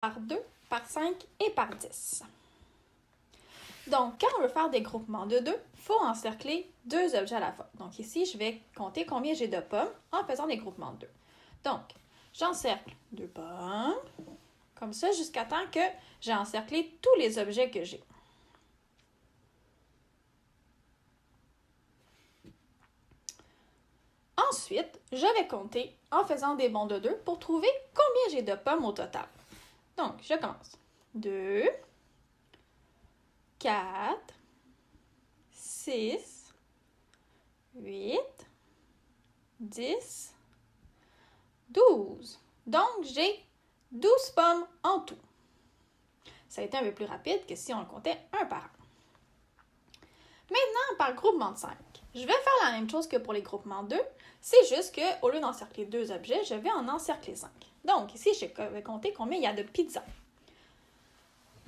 par 2, par 5 et par 10. Donc, quand on veut faire des groupements de 2, il faut encercler 2 objets à la fois. Donc ici, je vais compter combien j'ai de pommes en faisant des groupements de 2. Donc, j'encercle 2 pommes, comme ça, jusqu'à temps que j'ai encerclé tous les objets que j'ai. Ensuite, je vais compter en faisant des bonds de 2 pour trouver combien j'ai de pommes au total. Donc, je commence. 2, 4, 6, 8, 10, 12. Donc, j'ai 12 pommes en tout. Ça a été un peu plus rapide que si on le comptait un par un. Maintenant, par groupement de 5. Je vais faire la même chose que pour les groupements 2. C'est juste qu'au lieu d'encercler 2 objets, je vais en encercler 5. Donc, ici, je vais compter combien il y a de pizzas.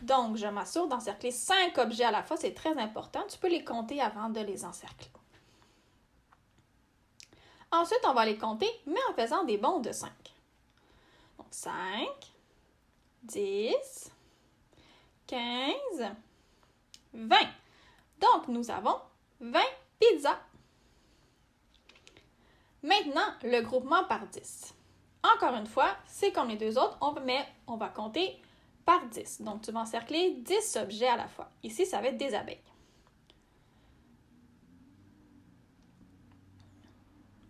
Donc, je m'assure d'encercler 5 objets à la fois. C'est très important. Tu peux les compter avant de les encercler. Ensuite, on va les compter, mais en faisant des bonds de 5. Donc, 5, 10, 15, 20. Donc, nous avons 20 pizzas. Maintenant, le groupement par 10. Encore une fois, c'est comme les deux autres, on va compter par 10. Donc, tu vas encercler 10 objets à la fois. Ici, ça va être des abeilles.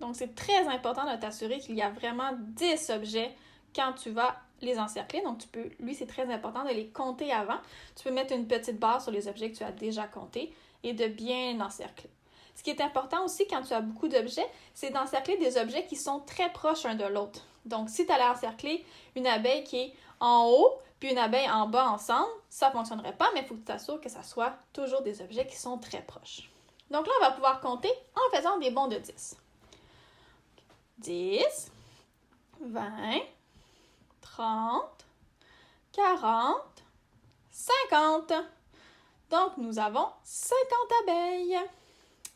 Donc, c'est très important de t'assurer qu'il y a vraiment 10 objets quand tu vas les encercler. Donc, lui, c'est très important de les compter avant. Tu peux mettre une petite barre sur les objets que tu as déjà comptés et de bien encercler. Ce qui est important aussi quand tu as beaucoup d'objets, c'est d'encercler des objets qui sont très proches l'un de l'autre. Donc, si tu allais encercler une abeille qui est en haut puis une abeille en bas ensemble, ça ne fonctionnerait pas, mais il faut que tu t'assures que ça soit toujours des objets qui sont très proches. Donc là, on va pouvoir compter en faisant des bonds de 10. 10, 20, 30, 40, 50. Donc, nous avons 50 abeilles.